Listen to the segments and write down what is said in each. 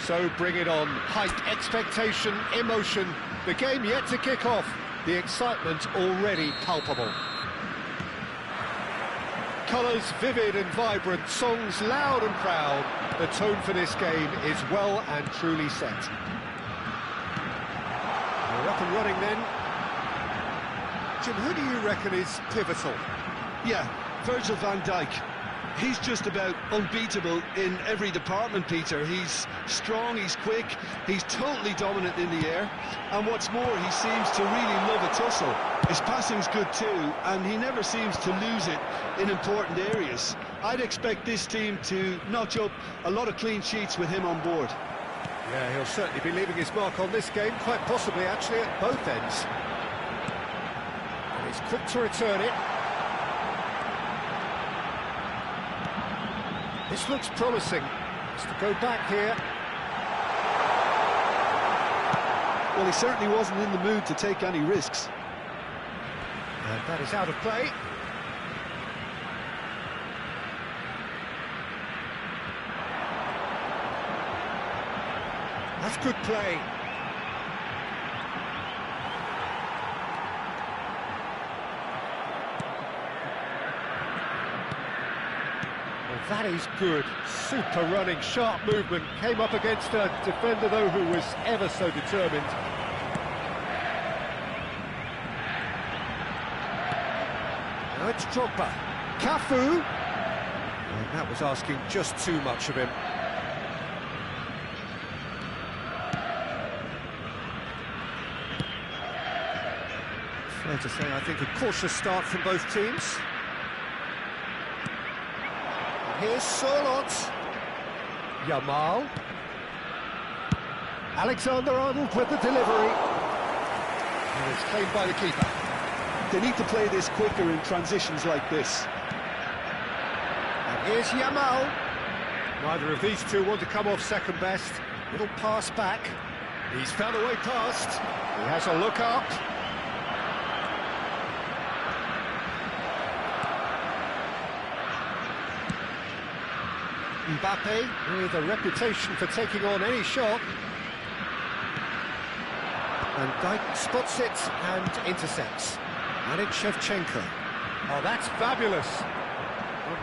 So bring it on. Hype, expectation, emotion. The game yet to kick off. The excitement already palpable. Colours vivid and vibrant, songs loud and proud. The tone for this game is well and truly set. We're up and running then. Jim, who do you reckon is pivotal? Yeah, Virgil van Dijk. He's just about unbeatable in every department, Peter. He's strong, he's quick, he's totally dominant in the air, and what's more, he seems to really love a tussle. His passing's good too, and he never seems to lose it in important areas. I'd expect this team to notch up a lot of clean sheets with him on board. Yeah, he'll certainly be leaving his mark on this game, quite possibly actually at both ends. And he's quick to return it. This looks promising. Has to go back here. Well, he certainly wasn't in the mood to take any risks. And that is out of play. That's good play. That is good. Super running, sharp movement. Came up against a defender, though, who was ever so determined. Now it's Drogba. Cafu. And that was asking just too much of him. Fair to say, I think, a cautious start from both teams. Here's Sorloth. Yamal. Alexander-Arnold with the delivery. And it's claimed by the keeper. They need to play this quicker in transitions like this. And here's Yamal. Neither of these two want to come off second best. Little pass back. He's found a way past. He has a look up. Mbappe with a reputation for taking on any shot. And Dijk spots it and intercepts. And it's Shevchenko. Oh, that's fabulous.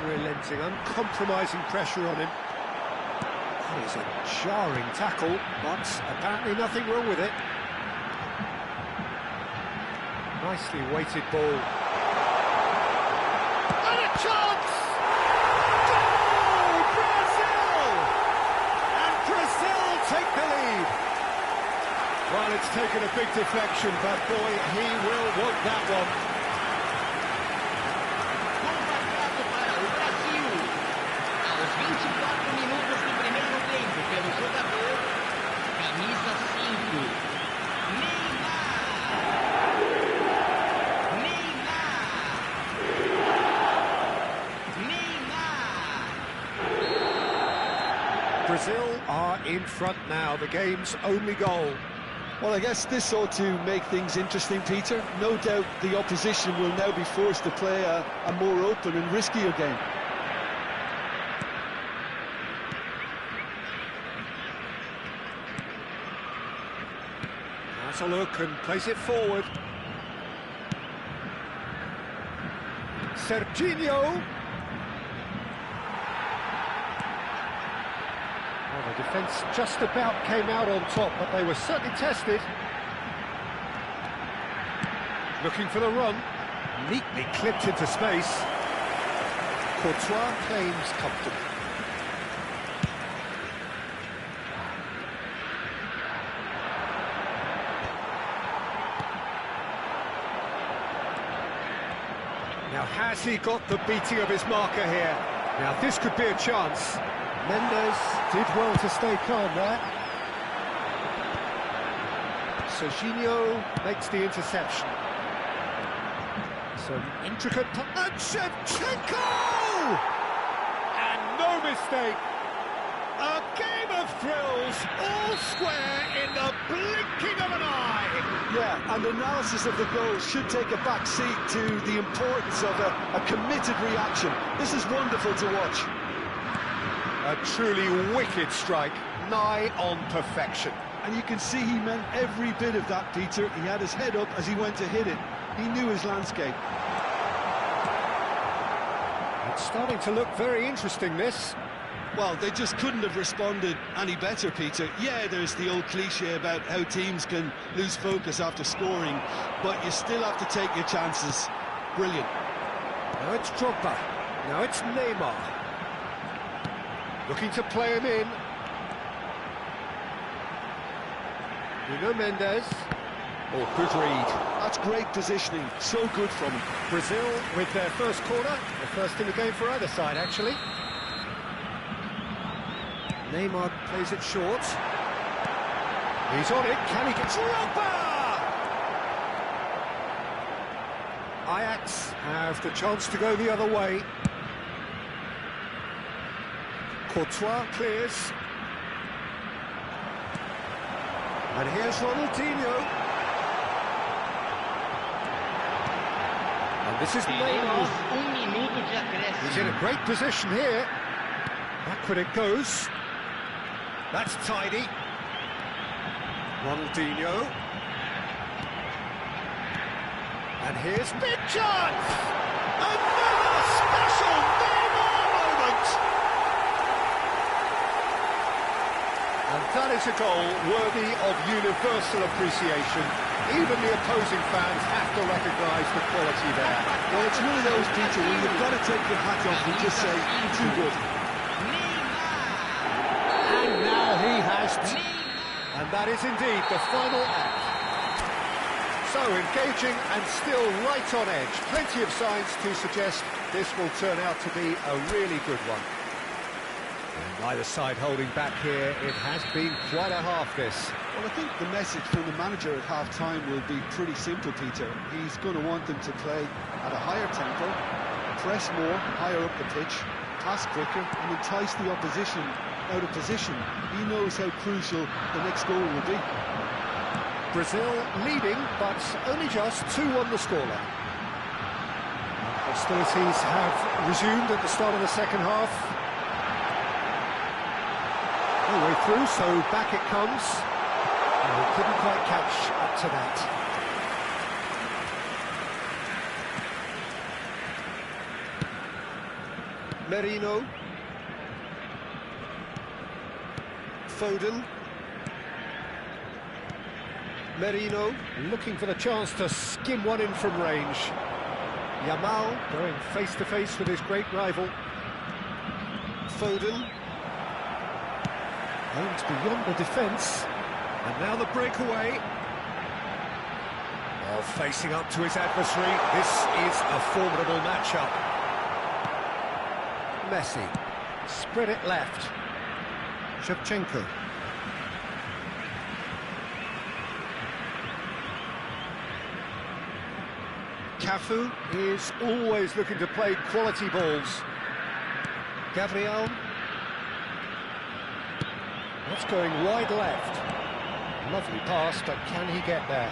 Unrelenting, uncompromising pressure on him. That is a jarring tackle, but apparently nothing wrong with it. Nicely weighted ball. And a chance! Goal! Brazil! And Brazil take the lead. Well, it's taken a big deflection, but boy, he will want that one. Marcado para o Brasil. Aos 24 minutos do primeiro tempo, pelo jogador, camisa 5, Neymar. Brazil are in front now, the game's only goal. Well, I guess this ought to make things interesting, Peter. No doubt the opposition will now be forced to play a more open and riskier game. Has a look and plays it forward. Serginho. Well, the defence just about came out on top, but they were certainly tested. Looking for the run. Neatly clipped into space. Courtois claims comfortable. Now, has he got the beating of his marker here? Now, this could be a chance. Mendes did well to stay calm there. Serginho makes the interception. Some intricate... And Shevchenko! And no mistake. A game of thrills, all square in the blinking of an eye. Yeah, and analysis of the goal should take a back seat to the importance of a committed reaction. This is wonderful to watch. A truly wicked strike, nigh on perfection. And you can see he meant every bit of that, Peter. He had his head up as he went to hit it. He knew his landscape. It's starting to look very interesting, this. Well, they just couldn't have responded any better, Peter. Yeah, there's the old cliche about how teams can lose focus after scoring, but you still have to take your chances. Brilliant. Now it's Drogba. Now it's Neymar. Looking to play him in. Nuno Mendes. Oh, good read. That's great positioning. So good from him. Brazil with their first corner. The first in the game for either side, actually. Neymar plays it short. He's on it. Can he get Drogba? Ajax have the chance to go the other way. Courtois clears. And here's Ronaldinho. And this is Neymar. He's in a great position here. Backward it goes. That's tidy. Ronaldinho. And here's big chance! Another special Neymar moment! And that is a goal worthy of universal appreciation. Even the opposing fans have to recognise the quality there. Well, it's one of those, Peter, where you've got to take your hat off and just say, too good. And now he has... And that is indeed the final act. So engaging and still right on edge. Plenty of signs to suggest this will turn out to be a really good one. And neither side holding back here. It has been quite a half, this. Well, I think the message from the manager at half-time will be pretty simple, Peter. He's going to want them to play at a higher tempo, press more, higher up the pitch, pass quicker, and entice the opposition out of position. He knows how crucial the next goal will be. Brazil leading, but only just 2-1 the scoreline. Hostilities have resumed at the start of the second half. All the way through, so back it comes. And we couldn't quite catch up to that. Merino. Foden. Merino. Looking for the chance to skim one in from range. Yamal going face-to-face with his great rival. Foden. Aimed beyond the defence. And now the breakaway. Oh, facing up to his adversary. This is a formidable matchup. Messi. Spread it left. Shevchenko. Cafu is always looking to play quality balls. Gabriel. That's going wide left. Lovely pass, but can he get there?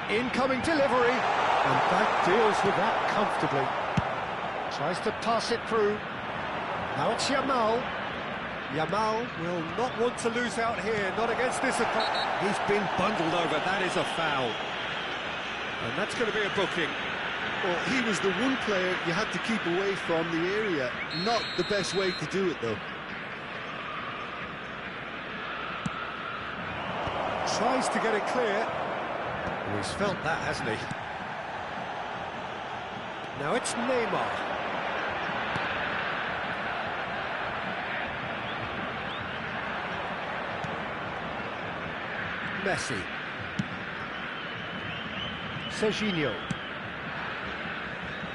Incoming delivery, and that deals with that comfortably. Tries to pass it through. Now it's Yamal. Yamal will not want to lose out here, not against this opponent. He's been bundled over, that is a foul. And that's going to be a booking. Well, he was the one player you had to keep away from the area. Not the best way to do it, though. Tries to get it clear. Well, he's felt that, hasn't he? Now it's Neymar. Messi. Serginho.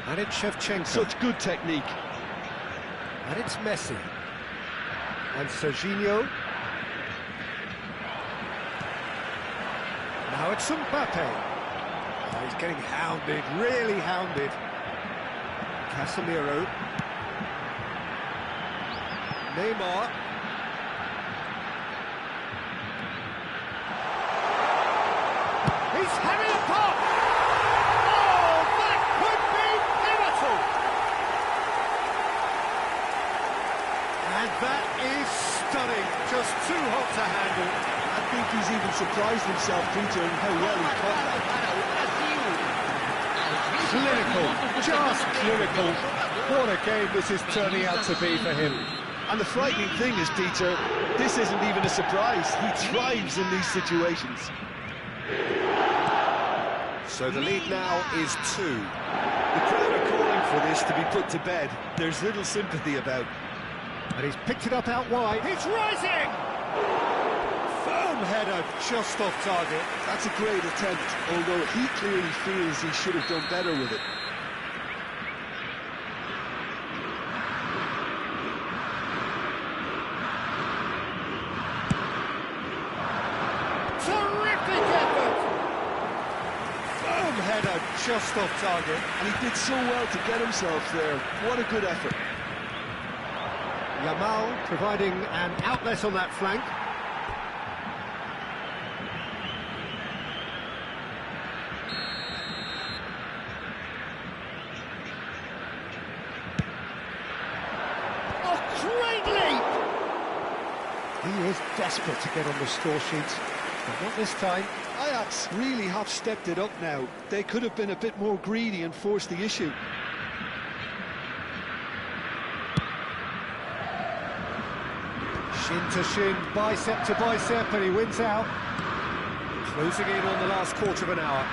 And it's Shevchenko. Such good technique. And it's Messi. And Serginho. Now it's Mbappe. Oh, he's getting hounded, really hounded. Casemiro. Neymar. He's having a pop! Oh, that could be pivotal! And that is stunning, just too hot to handle. I think he's even surprised himself, Peter, in how well he caught that. Clinical, just clinical. What a game this is turning out to be for him. And the frightening thing is, Peter, this isn't even a surprise. He thrives in these situations. So the lead now is 2. The crowd are calling for this to be put to bed. There's little sympathy about. And he's picked it up out wide. He's rising! Firm header just off target. That's a great attempt, although he clearly feels he should have done better with it. Terrific effort! Firm header just off target. And he did so well to get himself there. What a good effort. Yamal providing an outlet on that flank. Oh, great leap! He is desperate to get on the score sheet, but not this time. Ajax really have stepped it up now. They could have been a bit more greedy and forced the issue. Shin to shin, bicep to bicep, and he wins out. Closing in on the last quarter of an hour.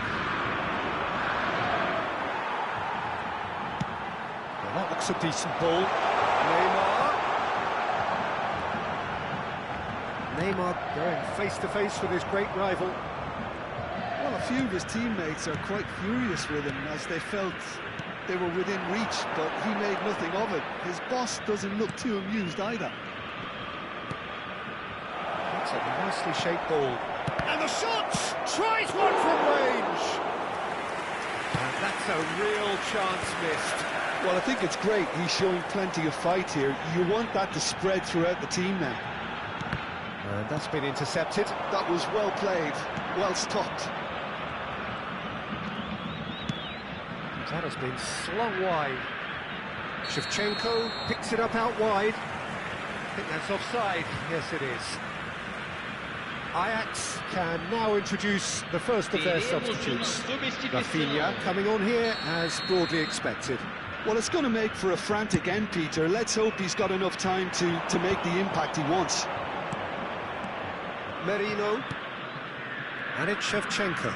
Well, that looks a decent ball. Neymar going face-to-face with his great rival. Well, a few of his teammates are quite furious with him as they felt they were within reach, but he made nothing of it. His boss doesn't look too amused either. That's a nicely shaped ball. And the shot! Tries one from range! And that's a real chance missed. Well, I think it's great. He's showing plenty of fight here. You want that to spread throughout the team now. And that's been intercepted. That was well played, well stopped. That has been slung wide. Shevchenko picks it up out wide. I think that's offside. Yes, it is. Ajax can now introduce the first of their substitutes. Rafinha coming on here as broadly expected. Well, it's going to make for a frantic end, Peter. Let's hope he's got enough time to make the impact he wants. Merino. And it's Shevchenko.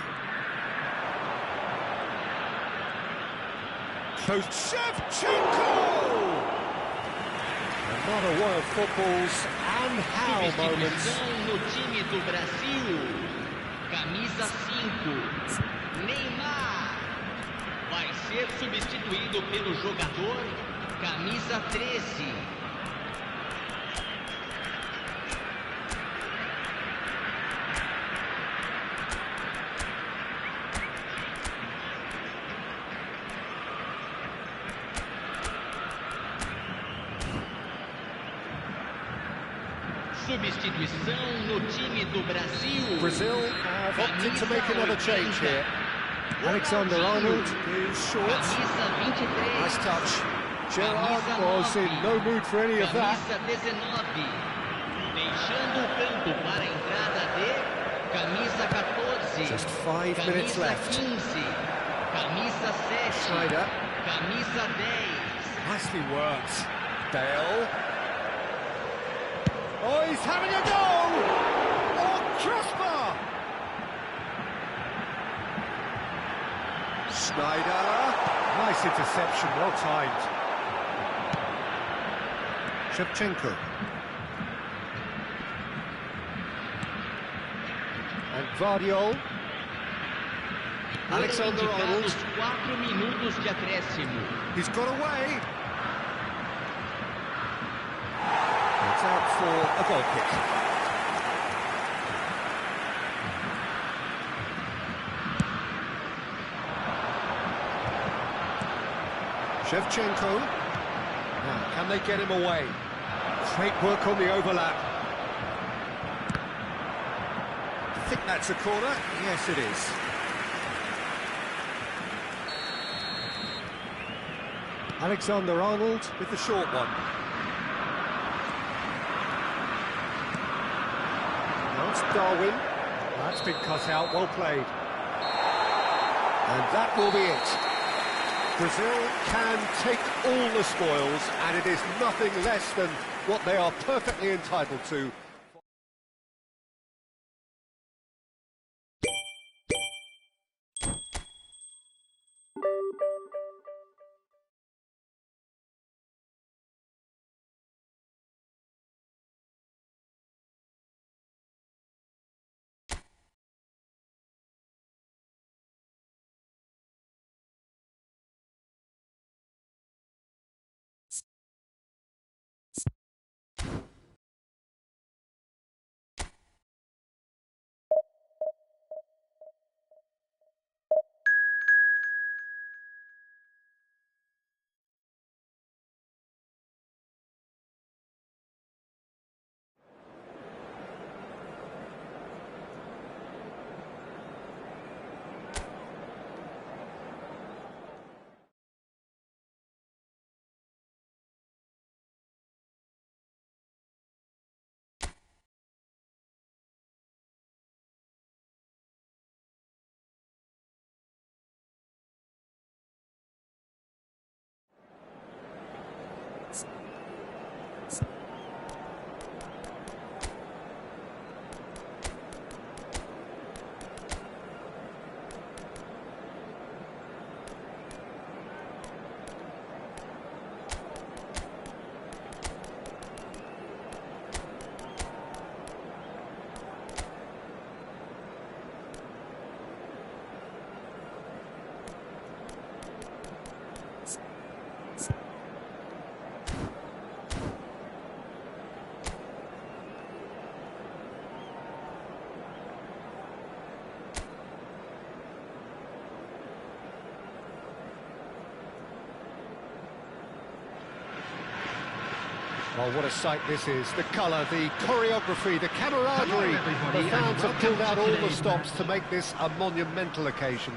Close. Shevchenko! Another one of football's and how moments. Substituição no time do Brasil. Camisa 5. Neymar. Vai ser substituído pelo jogador. Camisa 13. Substituição no time do Brasil. Brazil have opted to make another change here. Alexander-Arnold is short. Camisa 23. Nice touch. Gerrard was in no mood for any of that. Camisa 19. Deixando o campo para a entrada de camisa 14. Just 5 minutes left. Camisa 15. Camisa 7. Schneider. Camisa 10. Nicely worked. Bale. Oh, he's having a go! Oh, crossbar! Schneider. Nice interception, well timed. Shevchenko. And Vardiol. Alexander-Arnold. 4 minutos de acréscimo. He's got away. It's out for a goal kick. Shevchenko. Now, can they get him away? Great work on the overlap. I think that's a corner. Yes, it is. Alexander-Arnold with the short one. Now it's Darwin. That's been cut out, well played. And that will be it. Brazil can take all the spoils, and it is nothing less than what they are perfectly entitled to. Oh, what a sight this is. The colour, the choreography, the camaraderie. The fans have pulled out all the stops to make this a monumental occasion.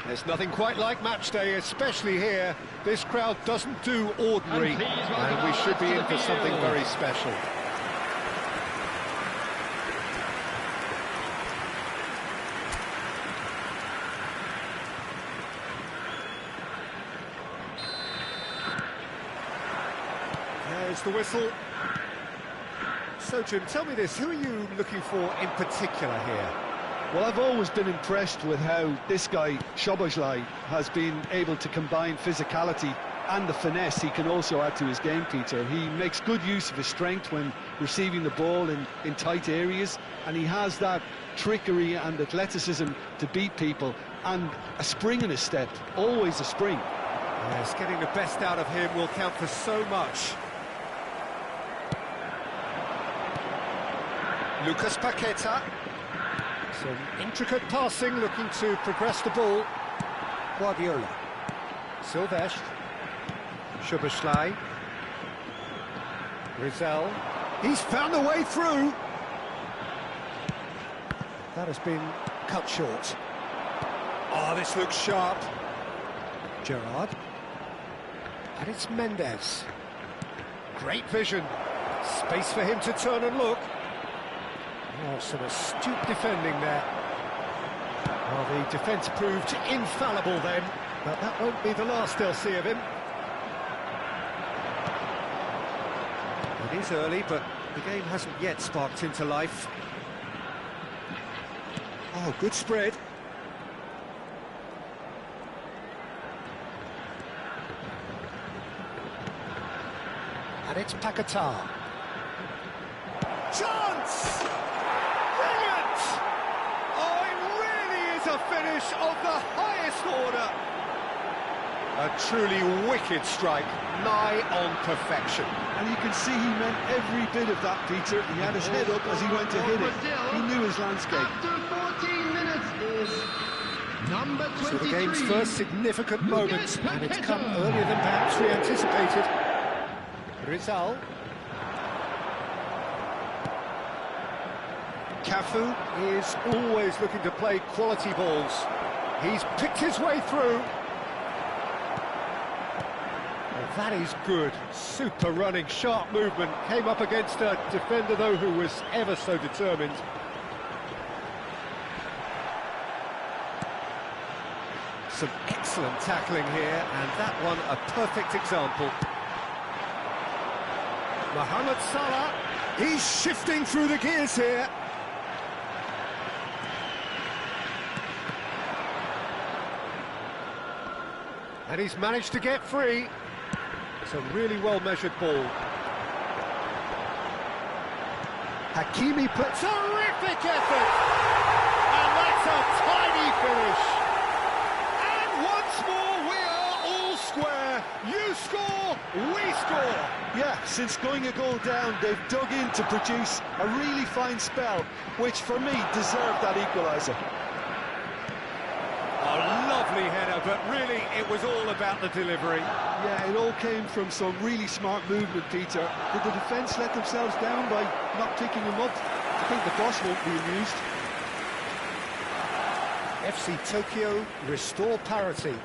There's nothing quite like match day, especially here. This crowd doesn't do ordinary, and we should be in for something very special. There's the whistle. So, Jim, tell me this, who are you looking for in particular here? Well, I've always been impressed with how this guy, Szoboszlai, has been able to combine physicality and the finesse he can also add to his game, Peter. He makes good use of his strength when receiving the ball in tight areas, and he has that trickery and athleticism to beat people, and a spring in his step, always a spring. Yes, getting the best out of him will count for so much. Lucas Paqueta. Some intricate passing, looking to progress the ball. Guardiola. Silvestre. Szoboszlai. Rizal. He's found a way through. That has been cut short. Oh, this looks sharp. Gerrard. And it's Mendes. Great vision. Space for him to turn and look. Oh, some astute defending there. Well, the defence proved infallible then, but that won't be the last they'll see of him. It is early, but the game hasn't yet sparked into life. Oh, good spread. And it's Paqueta. Chance! Brilliant! Oh, it really is a finish of the highest order. A truly wicked strike, nigh on perfection. And you can see he meant every bit of that, Peter. He had his head up as he went to hit it. He knew his landscape. After 14 minutes is number 23. So the game's first significant moment, and it's come earlier than perhaps we anticipated. Rizal. Cafu is always looking to play quality balls. He's picked his way through. Oh, that is good. Super running, sharp movement. Came up against a defender, though, who was ever so determined. Some excellent tackling here, and that one a perfect example. Mohamed Salah, he's shifting through the gears here. And he's managed to get free. It's a really well-measured ball. Hakimi puts terrific effort! And that's a tiny finish! And once more we are all square. You score, we score! Yeah, since going a goal down, they've dug in to produce a really fine spell, which for me deserved that equaliser. A lovely header, but really it was all about the delivery. Yeah, it all came from some really smart movement, Peter. Did the defence let themselves down by not picking him up? I think the boss won't be amused. FC Tokyo restore parity.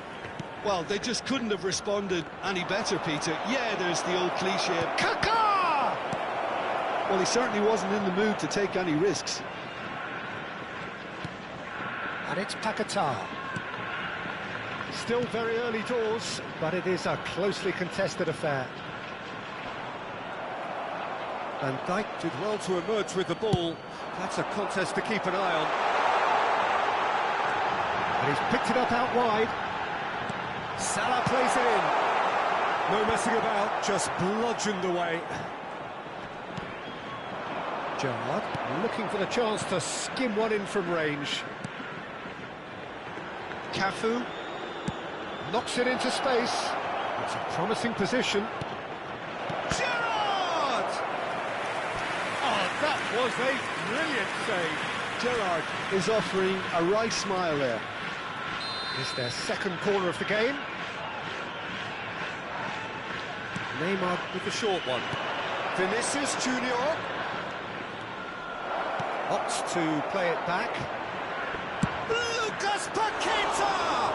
Well, they just couldn't have responded any better, Peter. Yeah, there's the old cliche, Kaka! Well, he certainly wasn't in the mood to take any risks. And it's Paqueta. Still very early doors, but it is a closely contested affair. Van Dijk did well to emerge with the ball. That's a contest to keep an eye on. And he's picked it up out wide. Salah plays it in. No messing about, just bludgeoned away. Gerrard looking for the chance to skim one in from range. Cafu knocks it into space. It's a promising position. Gerrard! Oh, that was a brilliant save. Gerrard is offering a wry smile there. It's their second corner of the game. Neymar with the short one. Vinicius Junior opts to play it back. Lucas Paqueta!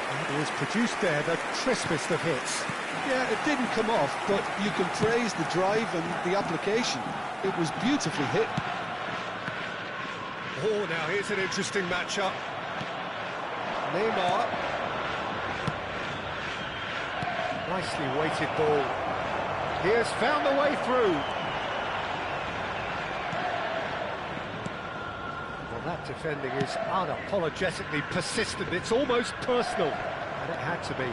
And he has produced there the crispest of hits. Yeah, it didn't come off, but you can praise the drive and the application. It was beautifully hit. Oh, now here's an interesting matchup. Neymar. Nicely weighted ball. He has found the way through. Well, that defending is unapologetically persistent. It's almost personal, and it had to be.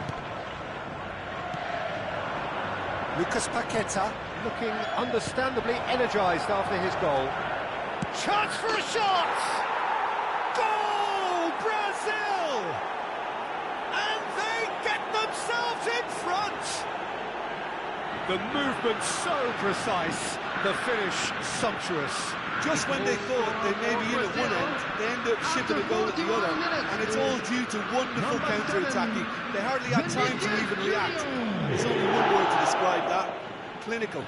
Lucas Paqueta looking understandably energised after his goal. Chance for a shot! Goal, Brazil! And they get themselves in front! The movement so precise, the finish sumptuous. Just when they thought they may be in at one end, they end up shipping a goal at the other, and it's all due to wonderful counter-attacking. They hardly had time to even react. There's only one word to describe that: clinical.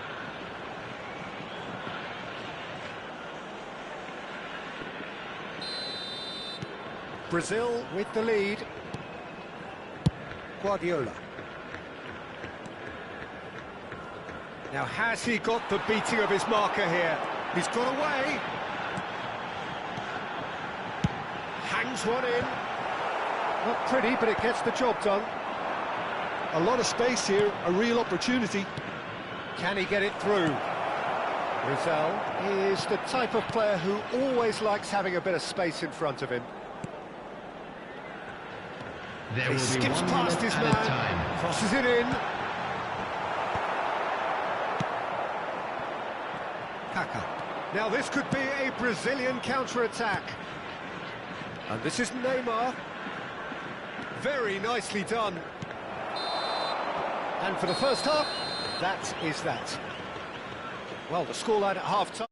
Brazil with the lead. Guardiola. Now, has he got the beating of his marker here? He's got away. Hangs one in. Not pretty, but it gets the job done. A lot of space here, a real opportunity. Can he get it through? Rizal is the type of player who always likes having a bit of space in front of him. He skips past his man, crosses it in. Kaká. Now this could be a Brazilian counter-attack. And this is Neymar. Very nicely done. And for the first half, that is that. Well, the scoreline at half-time.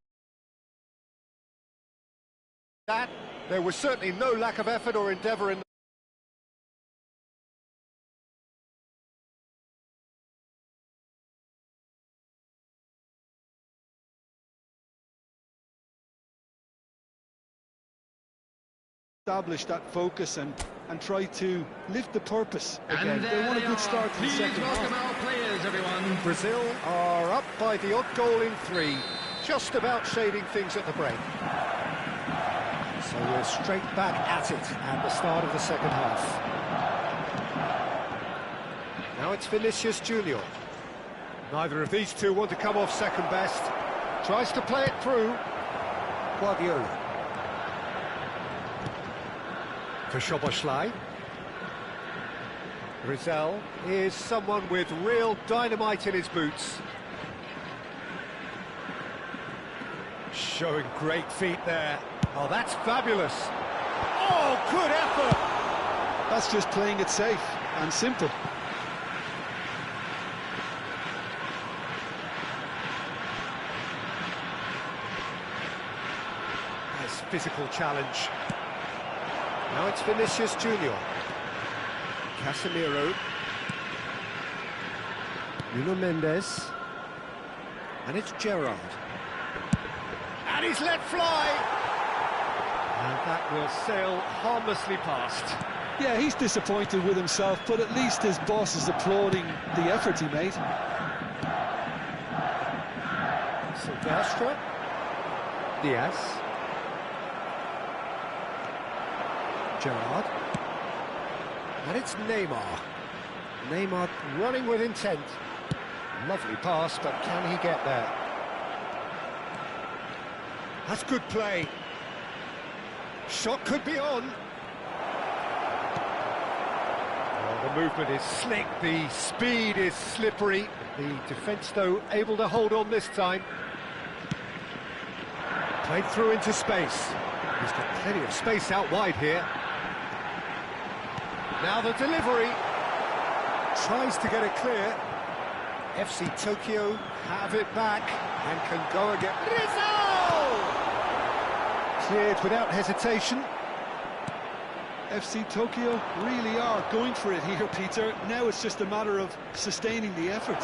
There was certainly no lack of effort or endeavour in establish that focus and try to lift the purpose again. They want a good start to the second half. Our players, everyone. Brazil are up by the odd goal in 3, just about shading things at the break. So we're straight back at it at the start of the second half. Now it's Vinicius Junior. Neither of these two want to come off second best. Tries to play it through. Guardiola. For Szoboszlai. Rizal is someone with real dynamite in his boots. Showing great feet there. Oh, that's fabulous. Oh, good effort. That's just playing it safe and simple. Nice physical challenge. Now it's Vinicius Junior. Casemiro. Nuno Mendes. And it's Gerrard. And he's let fly! And that will sail harmlessly past. Yeah, he's disappointed with himself, but at least his boss is applauding the effort he made. Silvestre. Diaz. Gerrard. And it's Neymar. Neymar running with intent. Lovely pass, but can he get there? That's good play. Shot could be on. Well, the movement is slick, the speed is slippery. The defence, though, able to hold on this time. Played through into space. He's got plenty of space out wide here. Now the delivery. Tries to get it clear. FC Tokyo have it back and can go again. Rizal! Cleared without hesitation. FC Tokyo really are going for it here, Peter. Now it's just a matter of sustaining the effort.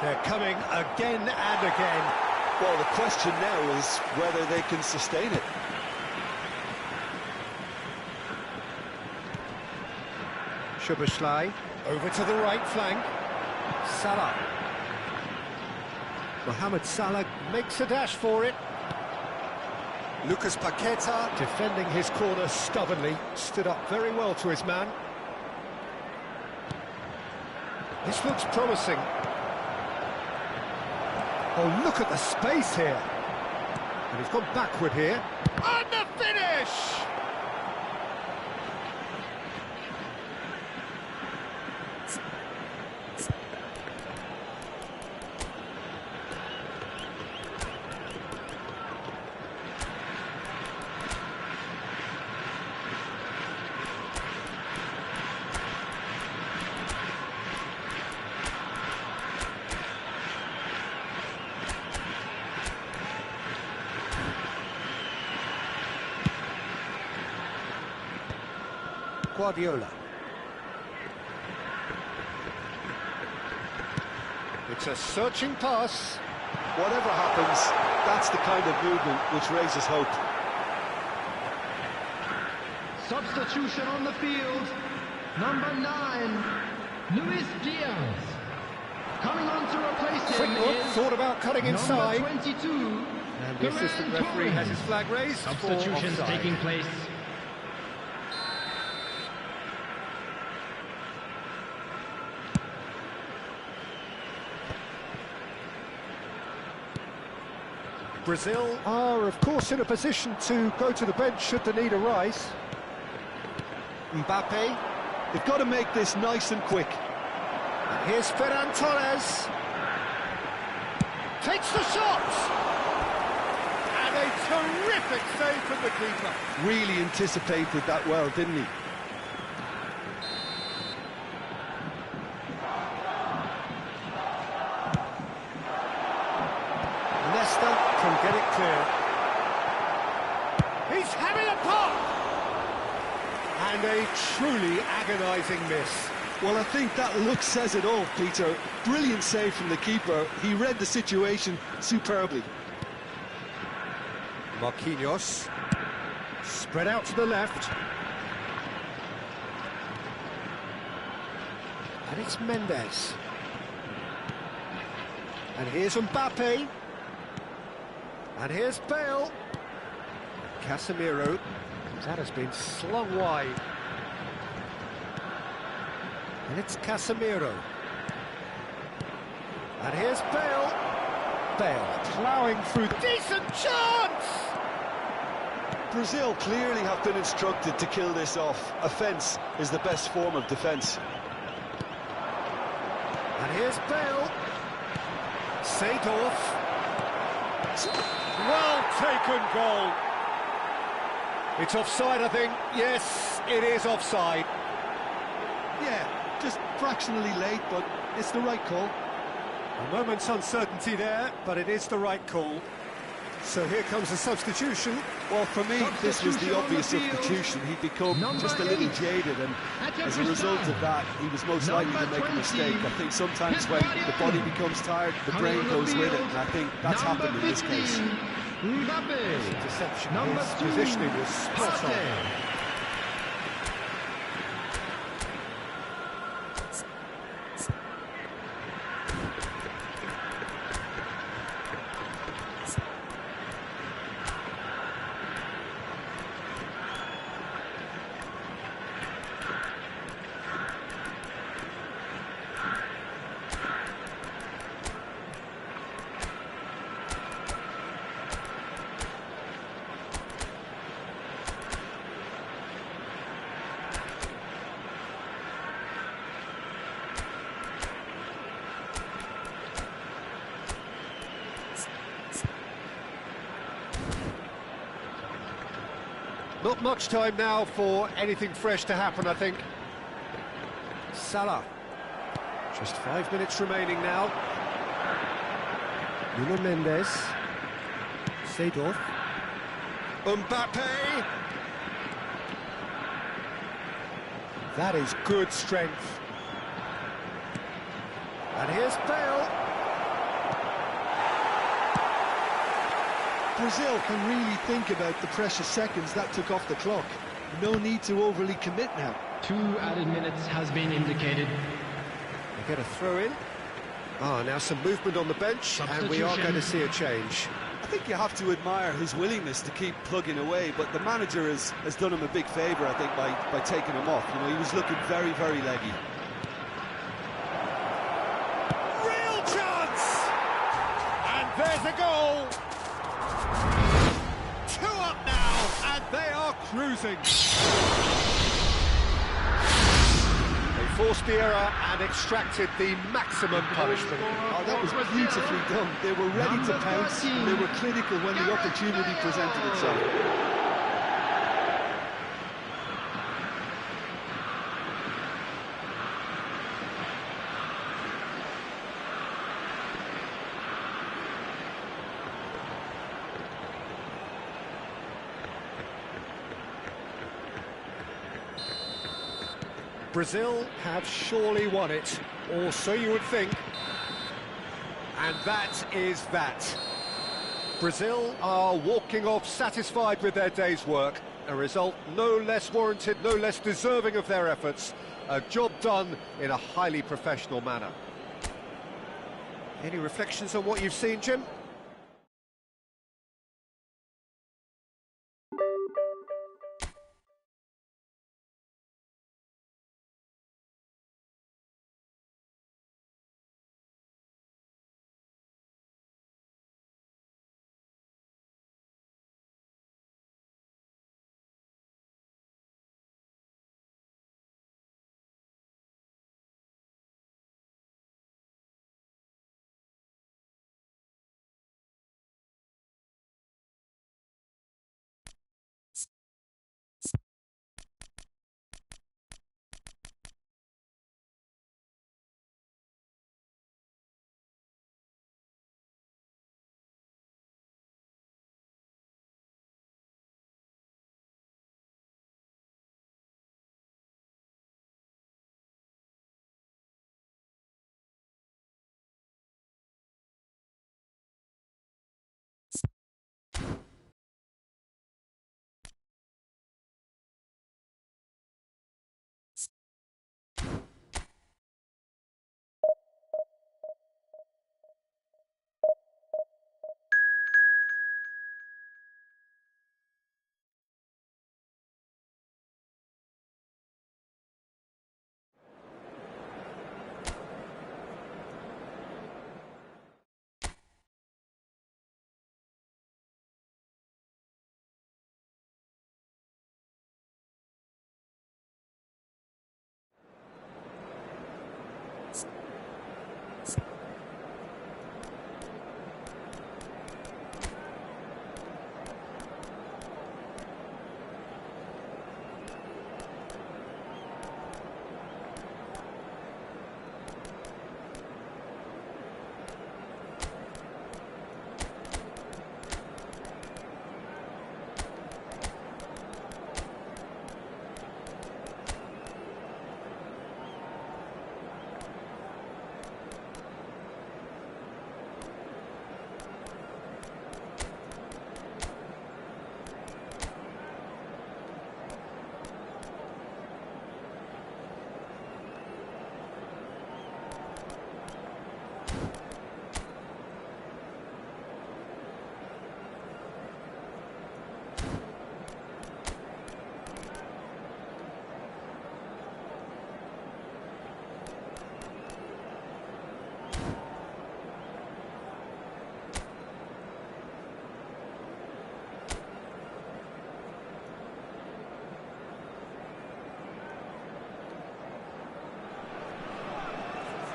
They're coming again and again. Well, the question now is whether they can sustain it. Szoboszlai over to the right flank. Salah. Mohamed Salah makes a dash for it. Lucas Paqueta defending his corner stubbornly, stood up very well to his man. This looks promising. Oh, look at the space here. And he's gone backward here. And the finish! Guardiola. It's a searching pass. Whatever happens, that's the kind of movement which raises hope. Substitution on the field. Number 9, Luis Diaz. Coming on to replace him Quick look, is thought about cutting inside. number 22. And the assistant referee has his flag raised. Substitutions taking place. Brazil are, of course, in a position to go to the bench should the need arise. Mbappe. They've got to make this nice and quick. And here's Ferran Torres. Takes the shot! And a terrific save from the keeper. Really anticipated that well, didn't he? Leicester can get it clear. He's having a pop! And a truly agonising miss. Well, I think that look says it all, Peter. Brilliant save from the keeper. He read the situation superbly. Marquinhos. Spread out to the left. And it's Mendes. And here's Mbappe. And here's Bale. Casemiro. That has been slung wide. And it's Casemiro. And here's Bale. Bale ploughing through. Decent chance! Brazil clearly have been instructed to kill this off. Offence is the best form of defence. And here's Bale. Seedorf. Well taken goal. It's offside, I think. Yes, it is offside. Yeah, just fractionally late, but it's the right call. A moment's uncertainty there, but it is the right call. So here comes a substitution. Well, for me, this was the obvious substitution. He'd become just a little jaded, and as a result of that, he was most likely to make a mistake. I think sometimes when the body becomes tired, the brain goes with it, and I think that's happened in this case. Deception. His positioning was spot on. Not much time now for anything fresh to happen, I think. Salah. Just 5 minutes remaining now. Nuno Mendes. Seedorf. Mbappe. That is good strength. And here's Bale. Brazil can really think about the precious seconds that took off the clock. No need to overly commit now. 2 added minutes has been indicated. They get a throw in. Now some movement on the bench, and we are going to see a change. I think you have to admire his willingness to keep plugging away, but the manager has done him a big favour, I think, by taking him off. You know, he was looking very, very leggy. Real chance! And cruising. They forced the error and extracted the maximum punishment. Oh, that was beautifully done. They were ready to pounce, and they were clinical when the opportunity presented itself. Brazil have surely won it, or so you would think. And that is that. Brazil are walking off satisfied with their day's work. A result no less warranted, no less deserving of their efforts. A job done in a highly professional manner. Any reflections on what you've seen, Jim?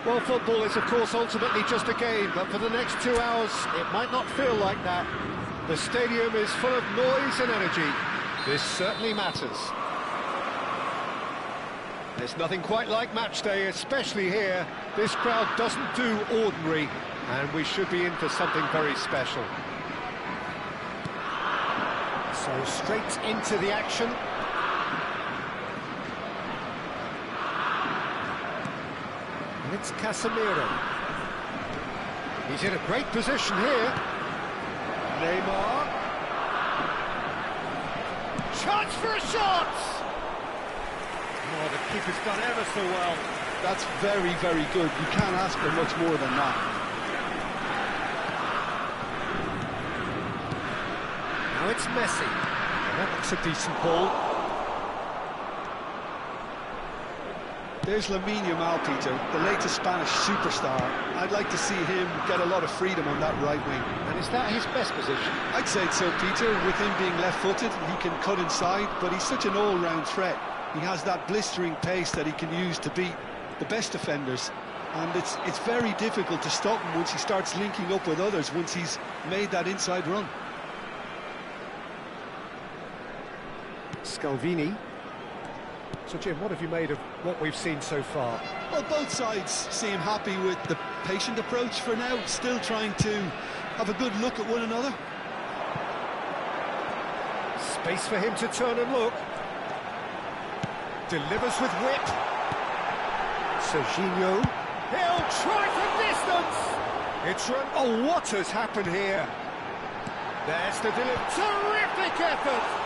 Well, football is, of course, ultimately just a game, but for the next 2 hours, it might not feel like that. The stadium is full of noise and energy. This certainly matters. There's nothing quite like match day, especially here. This crowd doesn't do ordinary, and we should be in for something very special. So straight into the action. And it's Casemiro. He's in a great position here. Neymar. Chance for a shot! Oh, the keeper's done ever so well. That's very, very good. You can't ask for much more than that. Now it's Messi. And that looks a decent ball. There's Lamine Yamal, Peter, the latest Spanish superstar. I'd like to see him get a lot of freedom on that right wing. And is that his best position? I'd say so, Peter. With him being left-footed, he can cut inside, but he's such an all-round threat. He has that blistering pace that he can use to beat the best defenders. And it's very difficult to stop him once he starts linking up with others, once he's made that inside run. Scalvini. So, Jim, what have you made of what we've seen so far? Well, both sides seem happy with the patient approach for now, still trying to have a good look at one another. Space for him to turn and look. Delivers with whip. Serginho. He'll try from distance. It's run. Oh, what has happened here? There's the delivery. Terrific effort.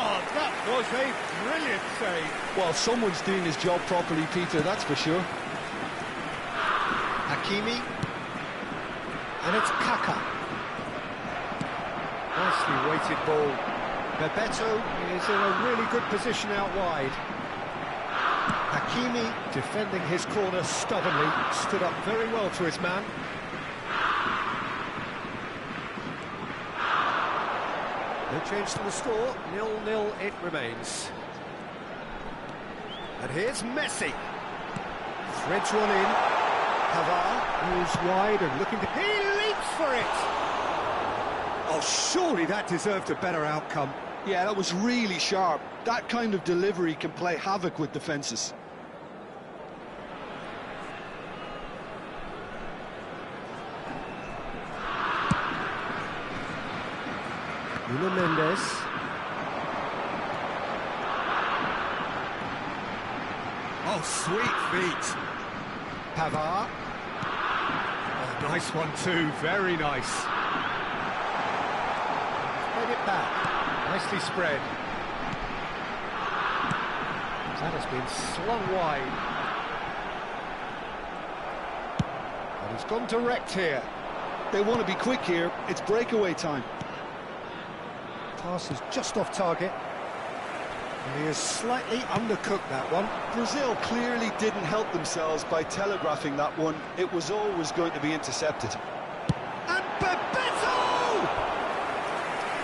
Oh, that was a brilliant save. Well, someone's doing his job properly, Peter, that's for sure. Hakimi. And it's Kaka. Nicely weighted ball. Bebeto is in a really good position out wide. Hakimi, defending his corner stubbornly, stood up very well to his man. No change to the score, 0-0 it remains. And here's Messi. Threads one in. Pavard moves wide and looking to... He leaps for it! Oh, surely that deserved a better outcome. Yeah, that was really sharp. That kind of delivery can play havoc with defences. Nuno Mendes. Oh, sweet feet. Pavard. Oh, nice one too, very nice. Played it back. Nicely spread. That has been slung wide. And he's gone direct here. They want to be quick here. It's breakaway time. Pass is just off target. And he has slightly undercooked that one. Brazil clearly didn't help themselves by telegraphing that one. It was always going to be intercepted. And Bebeto!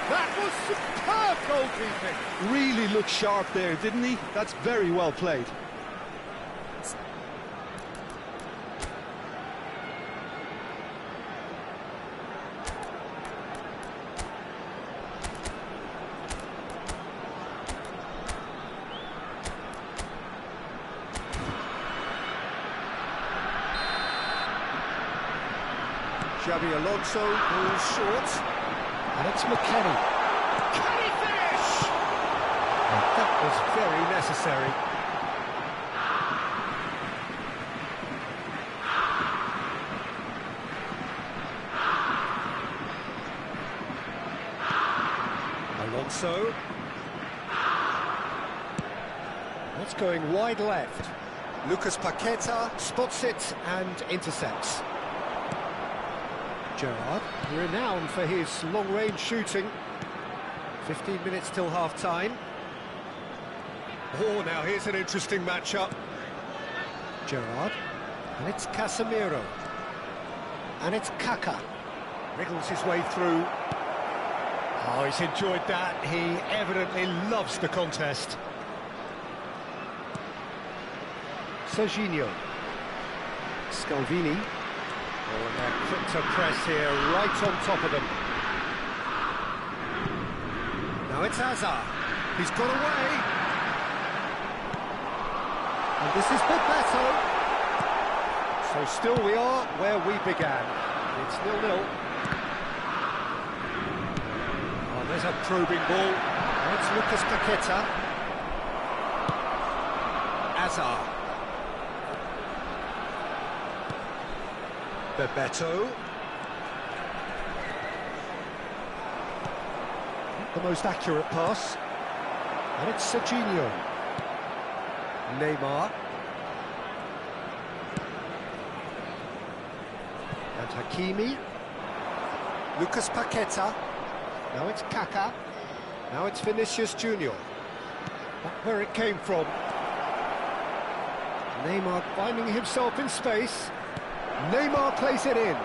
That was superb goalkeeping. Really looked sharp there, didn't he? That's very well played. Xabi Alonso moves short, and it's McKennie. Can he finish? And that was very necessary. Alonso. That's going wide left. Lucas Paqueta spots it and intercepts. Gerrard, renowned for his long-range shooting. 15 minutes till half-time. Oh, now here's an interesting matchup. Gerrard, and it's Casemiro. And it's Kaka. Wriggles his way through. Oh, he's enjoyed that. He evidently loves the contest. Serginho. Scalvini. Oh, and they're quick to press here, right on top of them. Now it's Hazard. He's got away. And this is Bebeto. So still we are where we began. It's 0-0. Oh, there's a probing ball. Now it's Lucas Paqueta. Hazard. Bebeto. The most accurate pass. And it's Serginho. Neymar. And Hakimi. Lucas Paqueta. Now it's Kaka. Now it's Vinicius Junior. Back where it came from. Neymar finding himself in space. Neymar plays it in.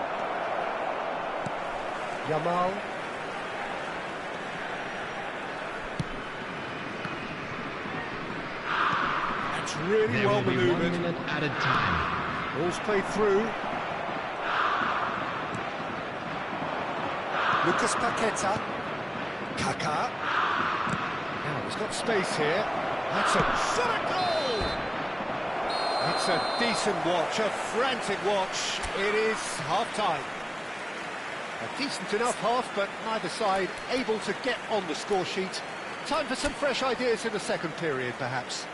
Yamal. That's really There well will be 1 manoeuvred. minute added time. Ball's played through. Lucas Paqueta. Kaká. Now he's got space here. That's a shot at goal! It's a decent watch, a frantic watch. It is half-time. A decent enough half, but neither side able to get on the score sheet. Time for some fresh ideas in the second period, perhaps.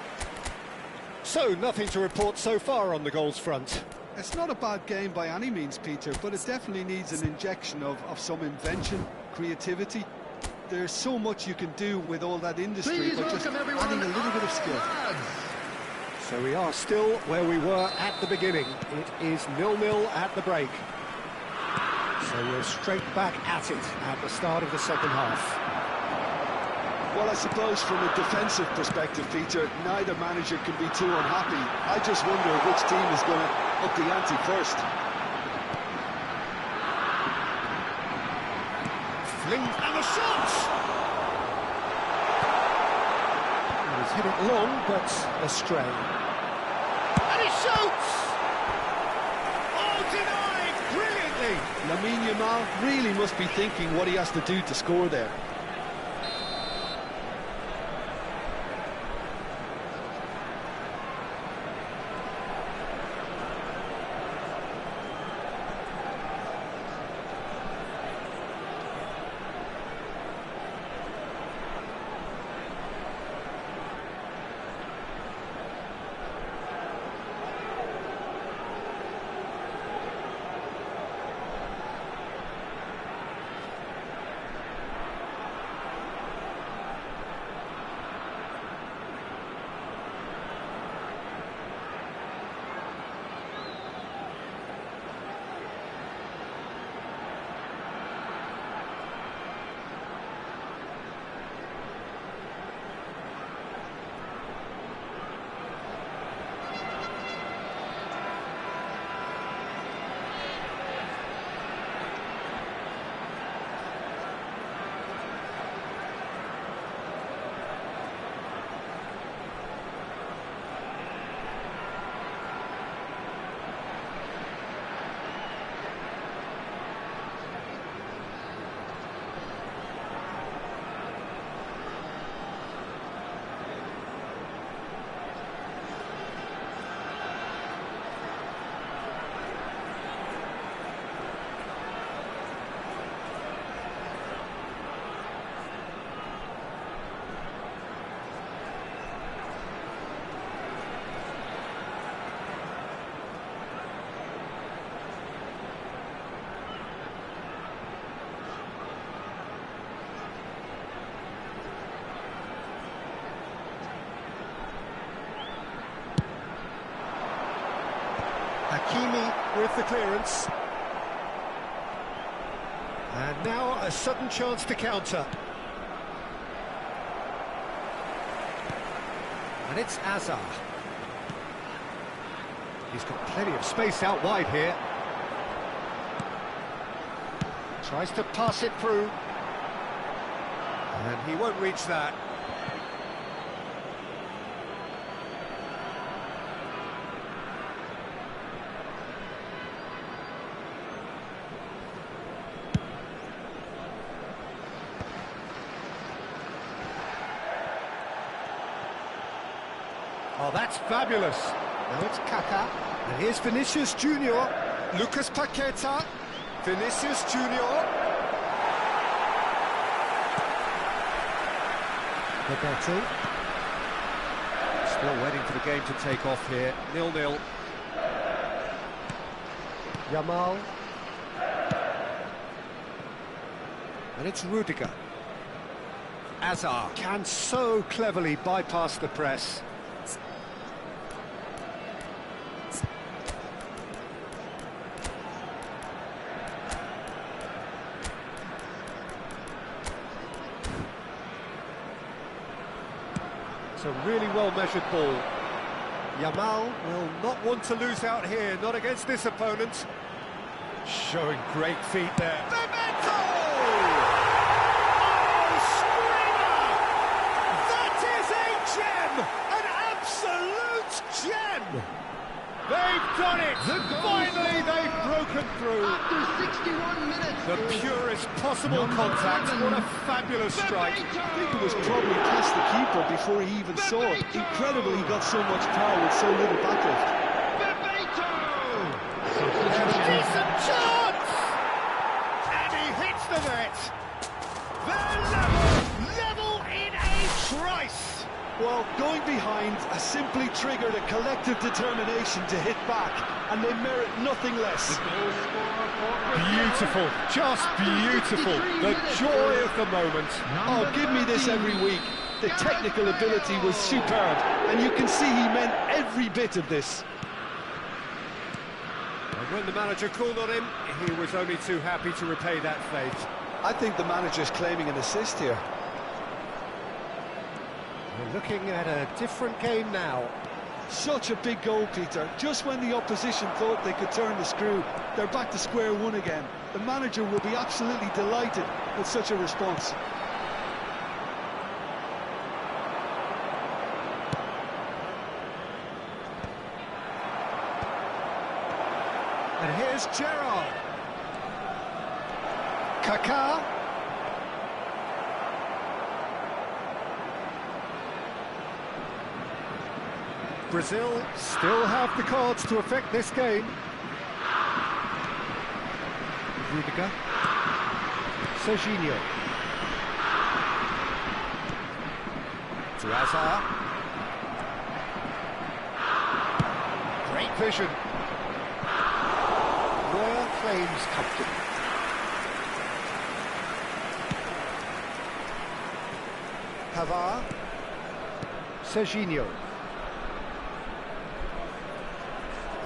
So, nothing to report so far on the goals front. It's not a bad game by any means, Peter, but it definitely needs an injection of some invention, creativity. There's so much you can do with all that industry, Please but just welcome everyone. adding a little bit of skill. So we are still where we were at the beginning. It is 0-0 at the break. So we're straight back at it at the start of the second half. Well, I suppose from a defensive perspective, Peter, neither manager can be too unhappy. I just wonder which team is going to up the ante first. Fling and the shot! He's hit it long, but astray. And he shoots! Oh, denied! Brilliantly! Lamine Yamal really must be thinking what he has to do to score there. Hakimi with the clearance. And now a sudden chance to counter. And it's Azar. He's got plenty of space out wide here. Tries to pass it through. And he won't reach that. Oh, that's fabulous. Now it's Kaká. And here's Vinicius Junior. Lucas Paqueta. Vinicius Junior. Bebetti. Still waiting for the game to take off here. 0-0. Yamal. And it's Rudiger. Azar can so cleverly bypass the press. It's a really well-measured ball. Yamal will not want to lose out here, not against this opponent. Showing great feet there. Memento! Oh, screamer! That is a gem! An absolute gem! They've done it! Finally, they've broken through. After 61 minutes. The purest possible contact. What a fabulous strike. I think it was probably past the keeper before he even saw it. Incredible he got so much power with so little backlift. Decent chance! And he hits the net. They're level in a trice. Well, going behind has simply triggered a collective determination to hit back, and they merit nothing less. Beautiful, just beautiful. The joy of the moment. Oh, give me this every week. The technical ability was superb, and you can see he meant every bit of this. And when the manager called on him, he was only too happy to repay that faith. I think the manager's claiming an assist here. We're looking at a different game now. Such a big goal, Peter. Just when the opposition thought they could turn the screw, they're back to square one again. The manager will be absolutely delighted with such a response. And here's Gerrard. Kaká. Brazil still have the cards to affect this game. Rudiger. Serginho. To Hazard. Great vision. Royal claims comfort. Pavard. Serginho.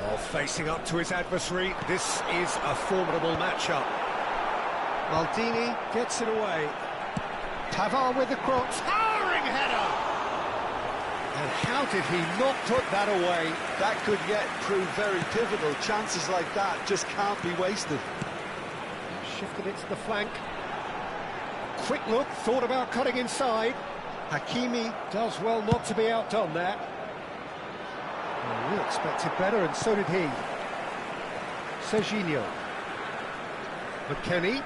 Oh, facing up to his adversary, this is a formidable matchup. Maldini gets it away. Pavard with the cross. Towering header! And how did he not put that away? That could yet prove very pivotal. Chances like that just can't be wasted. Shifted it to the flank. Quick look, thought about cutting inside. Hakimi does well not to be outdone there. Well, we expected better, and so did he. Serginho. McKennie.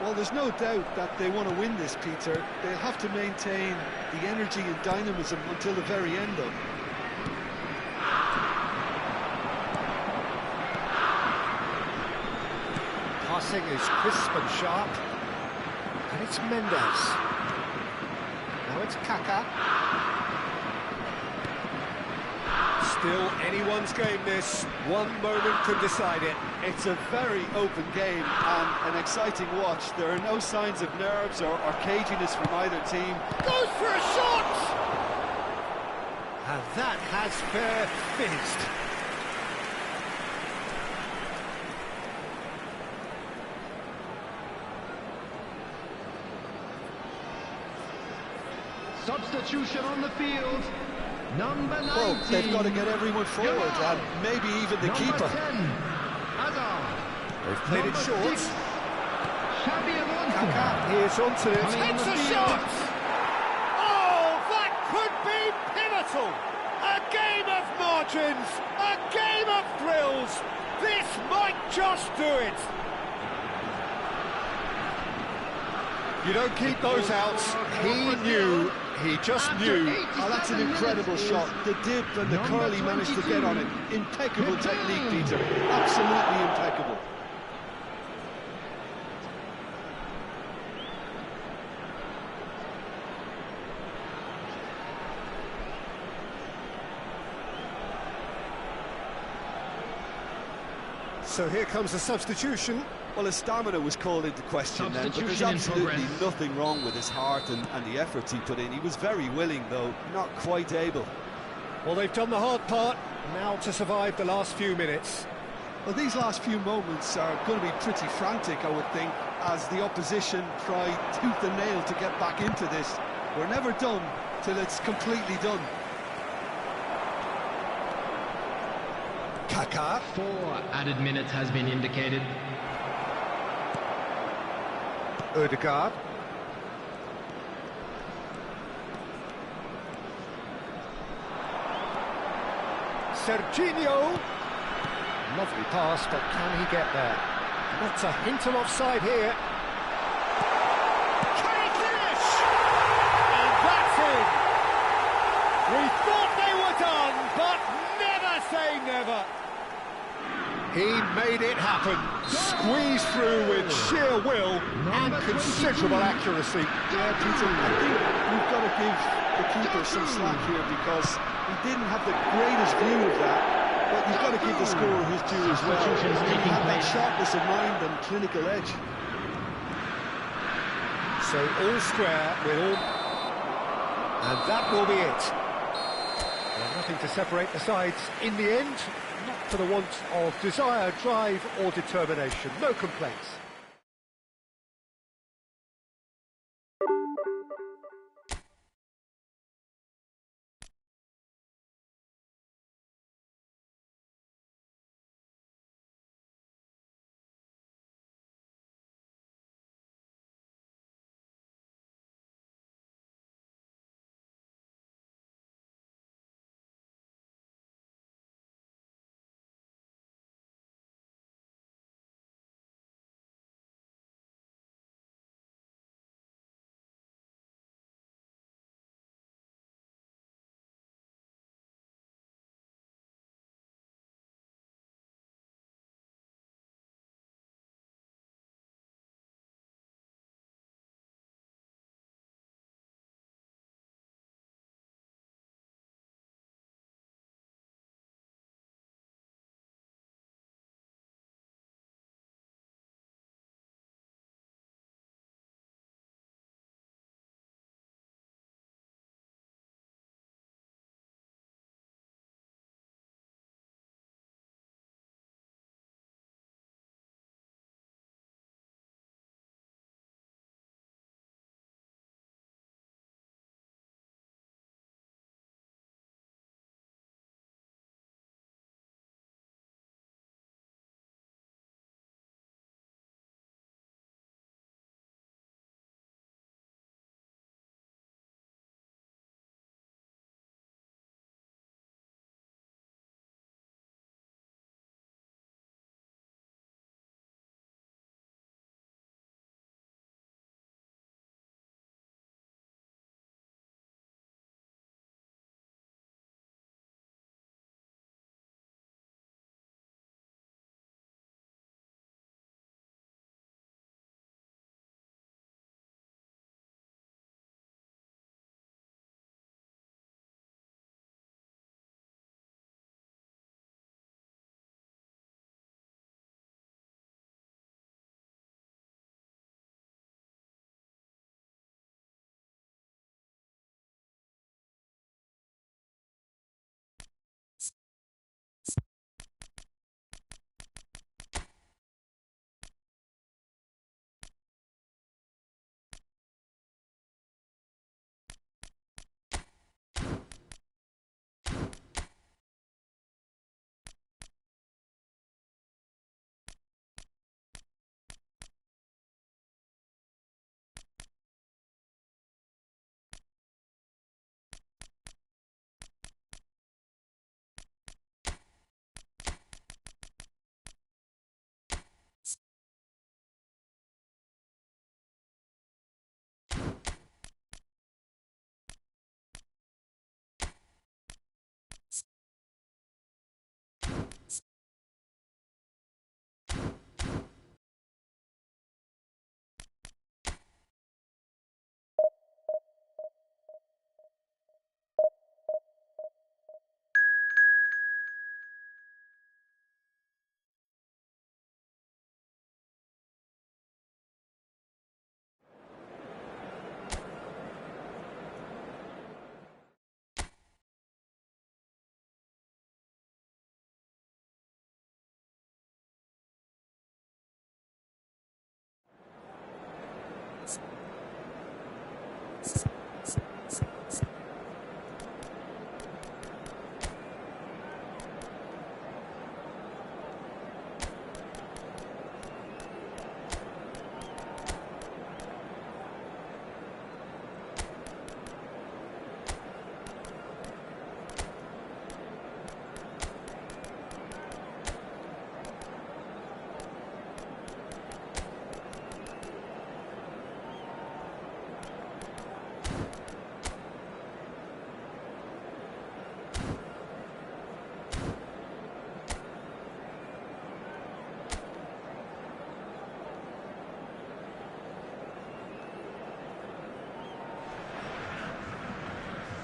Well, there's no doubt that they want to win this, Peter. They'll have to maintain the energy and dynamism until the very end, though. Passing is crisp and sharp. And it's Mendes. Now it's Kaká. Still anyone's game, this. One moment could decide it. It's a very open game and an exciting watch. There are no signs of nerves or caginess from either team. Goes for a shot! And that has fair finished. Substitution on the field. Number 19. Well, they've got to get everyone forward, and maybe even the keeper. 10, Hazard. They've played it short. 6, Xabi Alonso. Kaká, here's onto it. Coming on Takes the a field. shot! Oh, that could be pivotal! A game of margins, a game of thrills. This might just do it. You don't keep those outs. He knew. He just knew. Oh, that's an incredible shot. The dip and the curl he managed to get on it. Impeccable technique, Peter. Absolutely impeccable. So here comes a substitution. Well, his stamina was called into question then, but there's absolutely nothing wrong with his heart and the efforts he put in. He was very willing, though, not quite able. Well, they've done the hard part, now to survive the last few minutes. Well, these last few moments are going to be pretty frantic, I would think, as the opposition try tooth and nail to get back into this. We're never done till it's completely done. Kaká. 4 added minutes has been indicated. Ødegaard. Serginho. Lovely pass, but can he get there? That's a hint of offside here. Can he finish? And that's in. We thought they were done, but never say never. He made it happen. Squeezed through with sheer will and considerable accuracy. Yeah, Peter, I think we've got to give the keeper some slack here because he didn't have the greatest view of that, but you've got to give the scorer his due as well. He had that sharpness of mind and clinical edge. So all square with all... And that will be it. Well, nothing to separate the sides in the end, not for the want of desire, drive or determination. No complaints.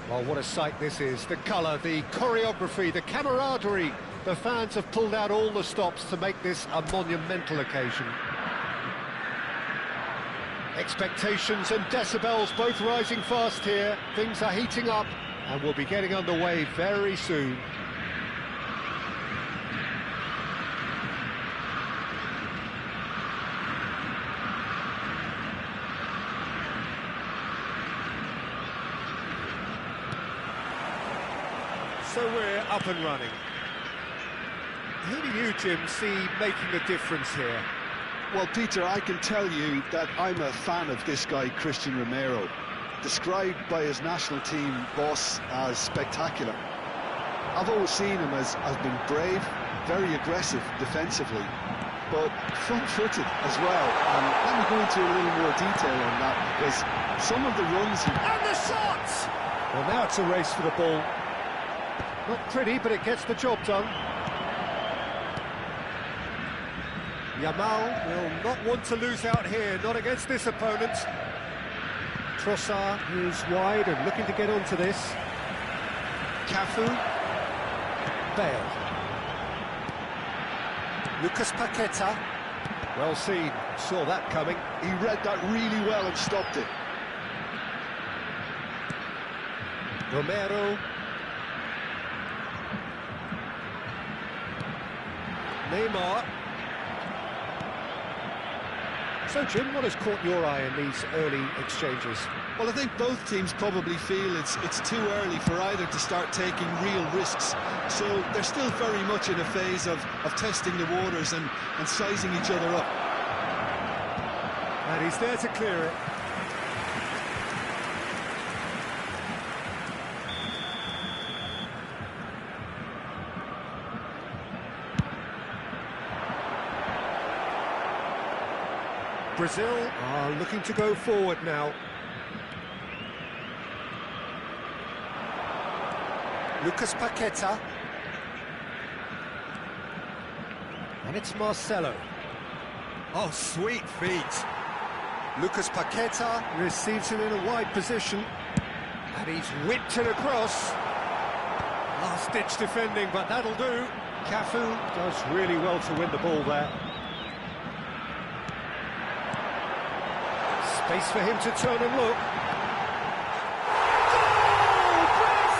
Well, what a sight this is. The colour, the choreography, the camaraderie. The fans have pulled out all the stops to make this a monumental occasion. Expectations and decibels both rising fast here. Things are heating up and we'll be getting underway very soon. So we're up and running. Who do you, Jim, see making a difference here? Well, Peter, I can tell you that I'm a fan of this guy, Christian Romero, described by his national team boss as spectacular. I've always seen him as being brave, very aggressive defensively, but front-footed as well. And let me go into a little more detail on that, because some of the runs... And the shots! Well, now it's a race for the ball. Not pretty, but it gets the job done. Yamal will not want to lose out here, not against this opponent. Trossard is wide and looking to get onto this. Cafu. Bale. Lucas Paqueta. Well seen, saw that coming. He read that really well and stopped it. Romero. Neymar. So, Jim, what has caught your eye in these early exchanges? Well, I think both teams probably feel it's too early for either to start taking real risks. So they're still very much in a phase of testing the waters and sizing each other up. And he's there to clear it. Brazil are looking to go forward now. Lucas Paqueta. And it's Marcelo. Oh, sweet feet. Lucas Paqueta receives him in a wide position. And he's whipped it across. Last-ditch defending, but that'll do. Cafu does really well to win the ball there. Space for him to turn and look. Goal! Brazil!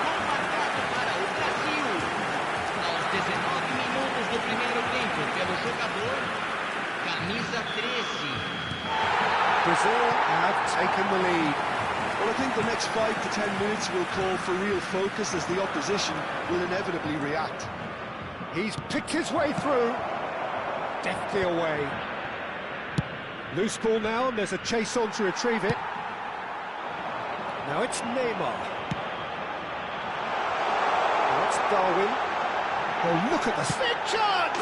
Gol marcado para o Brasil. Aos 19 minutos do primeiro tempo, pelo jogador, camisa 13. Brazil have taken the lead. Well, I think the next 5 to 10 minutes will call for real focus as the opposition will inevitably react. He's picked his way through. Deftly away. Loose ball now, and there's a chase on to retrieve it. Now it's Neymar. Now it's Darwin. Oh, look at the big chance!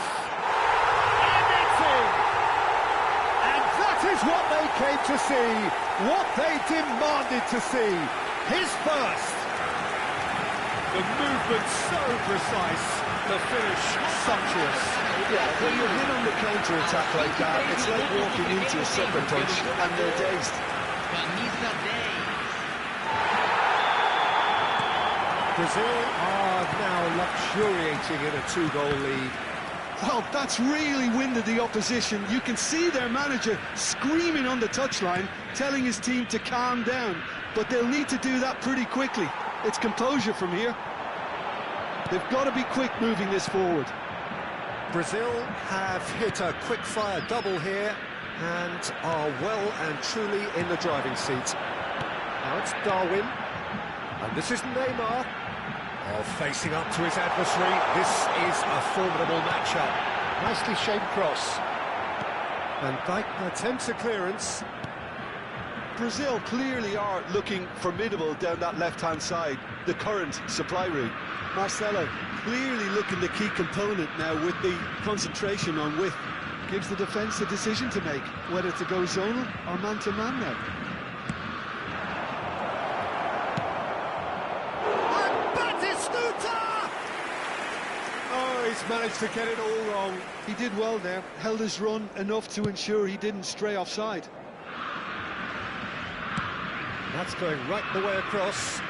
And it's in! And that is what they came to see, what they demanded to see. His first. The movement so precise, the finish sumptuous. Yeah, when you're hit on the counter-attack like that, it's like walking into a sucker punch and they're dazed. Camisa 10. Brazil are now luxuriating in a 2-goal lead. Well, that's really winded the opposition. You can see their manager screaming on the touchline, telling his team to calm down. But they'll need to do that pretty quickly. It's composure from here. They've got to be quick moving this forward. Brazil have hit a quick-fire double here and are well and truly in the driving seat. Now it's Darwin, and this is Neymar. Oh, facing up to his adversary. This is a formidable matchup. Nicely shaped cross. And Dijk attempts a clearance. Brazil clearly are looking formidable down that left-hand side, the current supply route. Marcelo clearly looking the key component now with the concentration on width. Gives the defence a decision to make, whether to go zonal or man-to-man now. he's managed to get it all wrong. He did well there, held his run enough to ensure he didn't stray offside. That's going right the way across.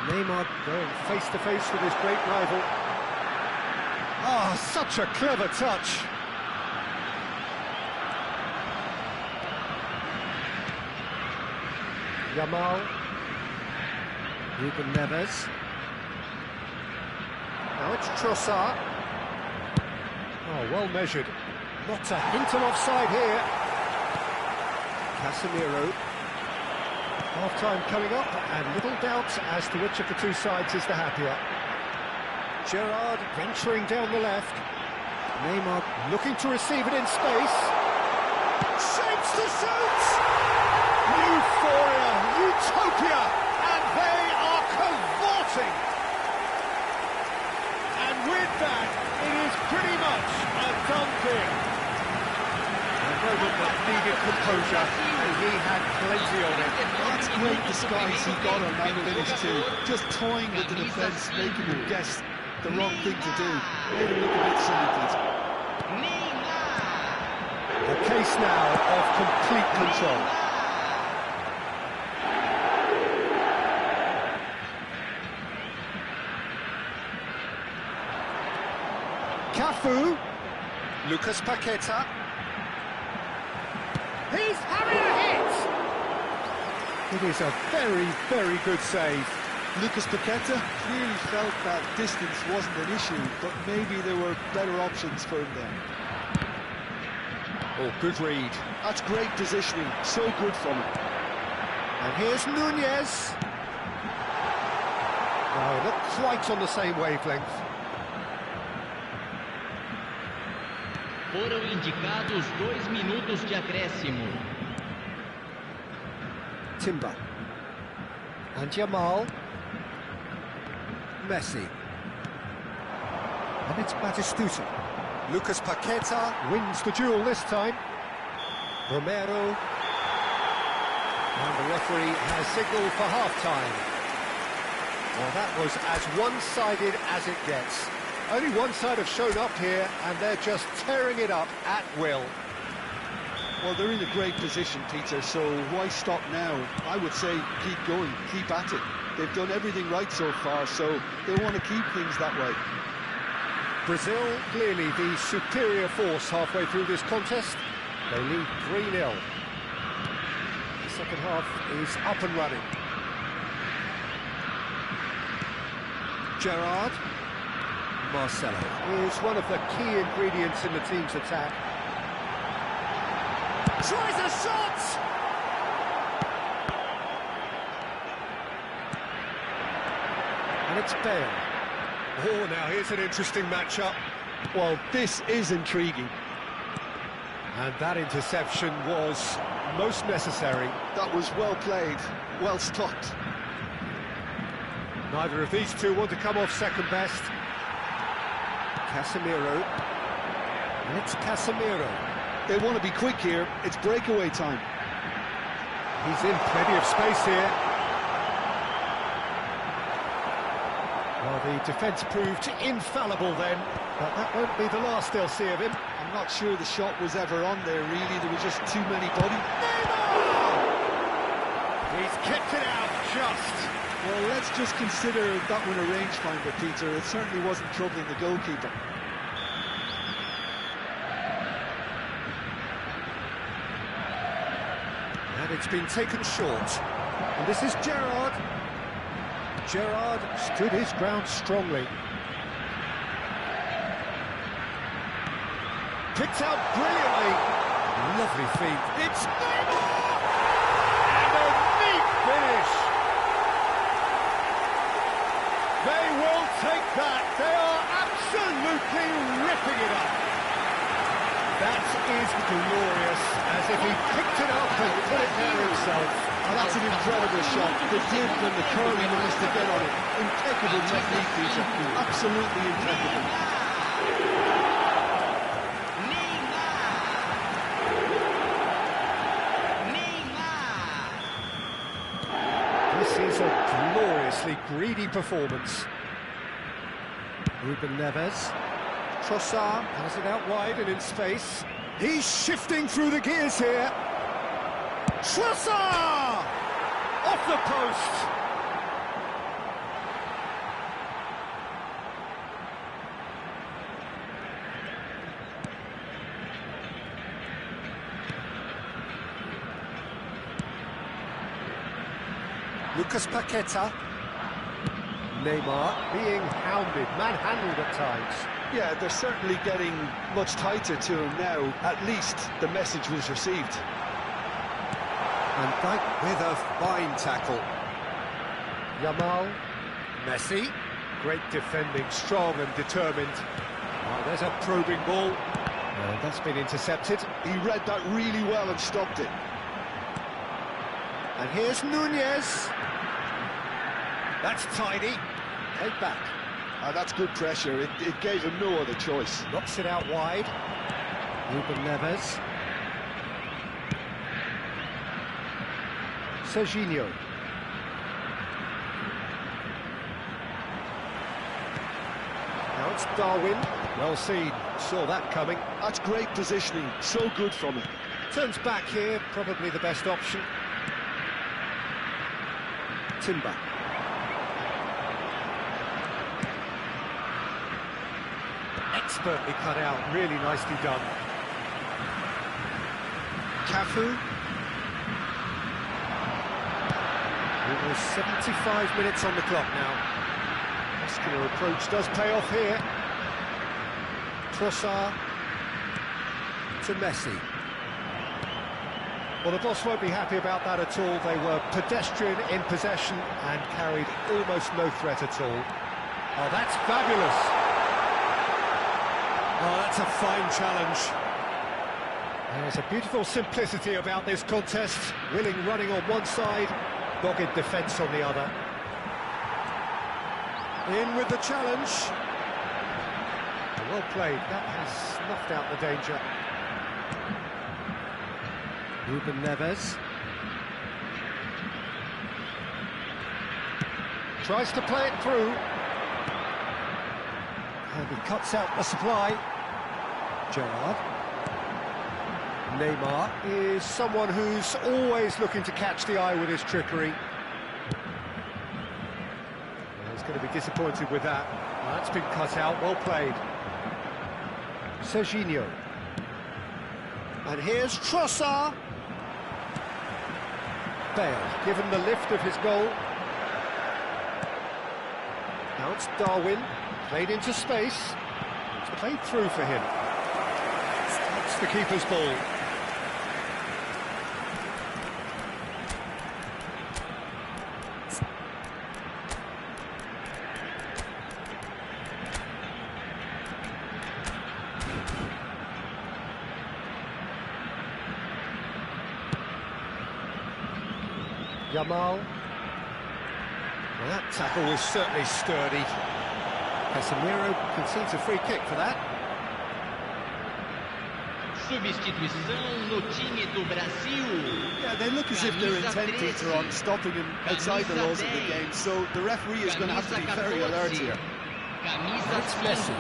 Neymar going face-to-face with his great rival. Ah, such a clever touch. Yamal. Ruben Neves. Now it's Trossard. Oh, well measured. Not a hint of offside here. Casemiro. Half-time coming up, and little doubt as to which of the two sides is the happier. Gerrard venturing down the left. Neymar looking to receive it in space. Shapes to shoot! Euphoria, utopia, and they are cavorting! And with that, it is pretty much a done thing. A moment that needed composure, and he had plenty of it. That's great disguise he got on that finish too. Just toying with the defence, making him guess the wrong thing to do. Made him look a bit silly, Peter. A case now of complete control. Cafu. Lucas Paqueta. He's having a hit! It is a very, very good save. Lucas Paqueta clearly felt that distance wasn't an issue, but maybe there were better options for him there. Oh, good read. That's great positioning, so good from him. And here's Nunez. No, not quite on the same wavelength. Foram indicados 2 minutos de acréscimo. Timber. And Yamal. Messi. And it's Batistuta. Lucas Paqueta wins the duel this time. Romero. And the referee has signalled for half-time. Well, that was as one-sided as it gets. Only one side have shown up here, and they're just tearing it up at will. Well, they're in a great position, Peter, so why stop now? I would say keep going, keep at it. They've done everything right so far, so they want to keep things that way. Brazil, clearly the superior force halfway through this contest. They lead 3-0. The second half is up and running. Gerrard. Marcelo is one of the key ingredients in the team's attack. Tries a shot! And it's Bale. Oh, now here's an interesting matchup. Well, this is intriguing. And that interception was most necessary. That was well played, well stopped. Neither of these two want to come off second best. Casemiro. And it's Casemiro. They want to be quick here. It's breakaway time. He's in plenty of space here. Well, the defence proved infallible then, but that won't be the last they'll see of him. I'm not sure the shot was ever on there, really. There was just too many body. Neymar! He's kept it out just. Well, let's just consider that one a rangefinder, Peter. It certainly wasn't troubling the goalkeeper. And it's been taken short. And this is Gerrard. Gerrard stood his ground strongly. Picked out brilliantly. Lovely feet. It's Neymar! And a neat finish. They will take that. They are absolutely ripping it up. That is glorious, as if he picked it up and put it there himself. Oh, that's an incredible shot. The dip and the curl he managed to get on it. Impeccable technique, Peter. Absolutely impeccable. This is a gloriously greedy performance. Ruben Neves. Trossard has it out wide and in space. He's shifting through the gears here. Trossard! Off the post! Lucas Paqueta. Neymar being hounded, manhandled at times. Yeah, they're certainly getting much tighter to him now. At least the message was received. Van Dijk with a fine tackle. Yamal. Messi. Great defending, strong and determined. Oh, there's a probing ball. That's been intercepted. He read that really well and stopped it. And here's Nunez. That's tidy. Take back. That's good pressure. It gave him no other choice. Knocks it out wide. Ruben Neves. Serginho. Now it's Darwin. Well seen. Saw that coming. That's great positioning. So good from him. Turns back here. Probably the best option. Timber. Expertly cut out, really nicely done. Cafu. Almost 75 minutes on the clock now. Muscular approach does pay off here. Trossard to Messi. Well, the boss won't be happy about that at all. They were pedestrian in possession and carried almost no threat at all. Oh, that's fabulous. Oh, that's a fine challenge. There's a beautiful simplicity about this contest. Willing running on one side, dogged defence on the other. In with the challenge. Well played. That has snuffed out the danger. Ruben Neves. Tries to play it through. And he cuts out the supply. Gerrard. Neymar is someone who's always looking to catch the eye with his trickery. Well, he's going to be disappointed with that. Well, that's been cut out, well played. Serginho. And here's Trossard. Bale, given the lift of his goal. Now it's Darwin, played into space. It's played through for him. That's the keeper's ball. Yamal. Well, that tackle was certainly sturdy. Casemiro concedes a free kick for that. Substituição no time do Brasil. Yeah, they look as if they're intent, Peter, on stopping him outside the laws of the game, so the referee is going to have to be very alert here. That's Messi.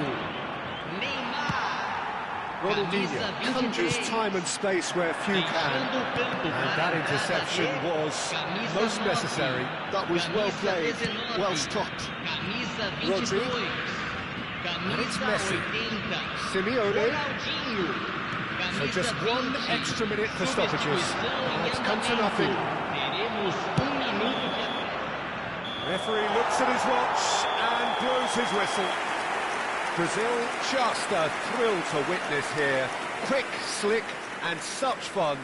Ronaldinho conjures time and space where few can, and that interception was most necessary. That was well played, well stopped. Rodri, and it's Messi. Simeone. So just one extra minute for stoppages. It's come to nothing. Referee looks at his watch and blows his whistle. Brazil, just a thrill to witness here. Quick, slick, and such fun.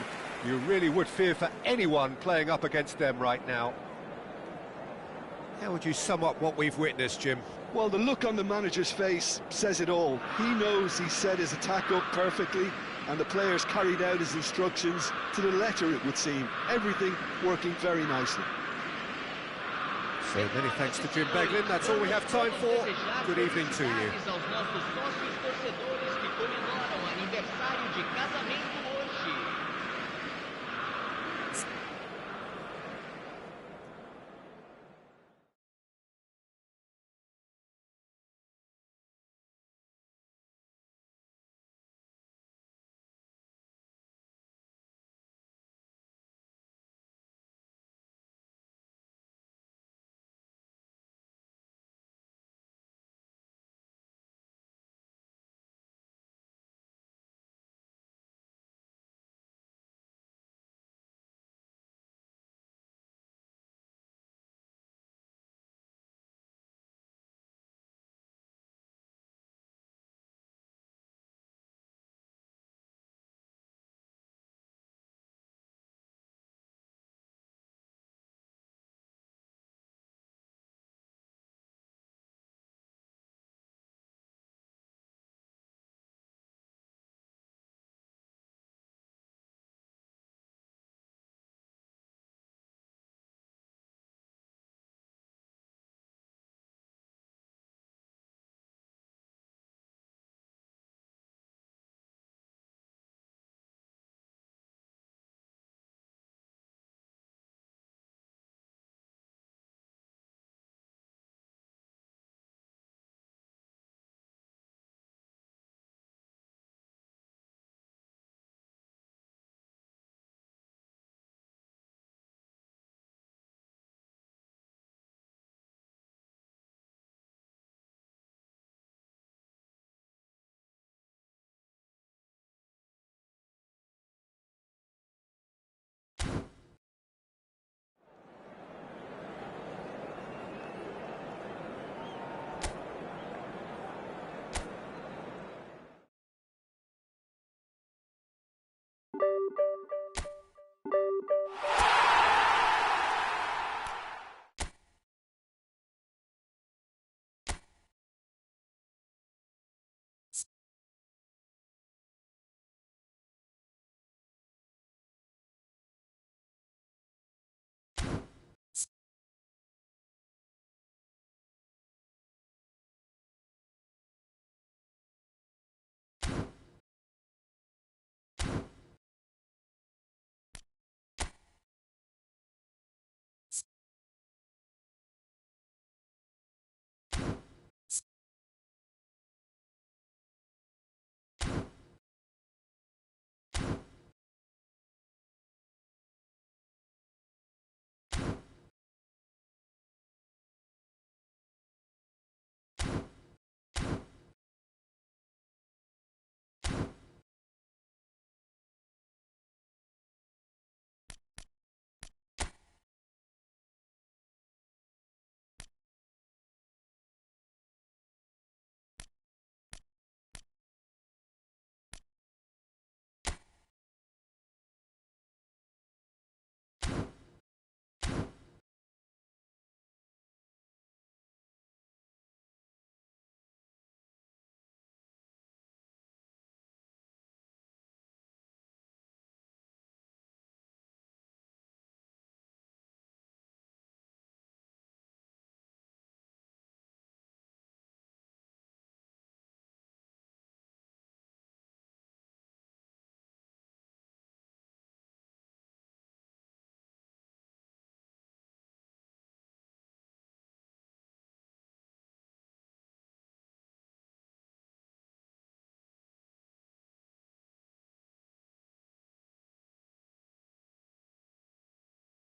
You really would fear for anyone playing up against them right now. How would you sum up what we've witnessed, Jim? Well, the look on the manager's face says it all. He knows he set his attack up perfectly, and the players carried out his instructions to the letter, it would seem. Everything working very nicely. So many thanks to Jim Beglin. That's all we have time for. Good evening to you.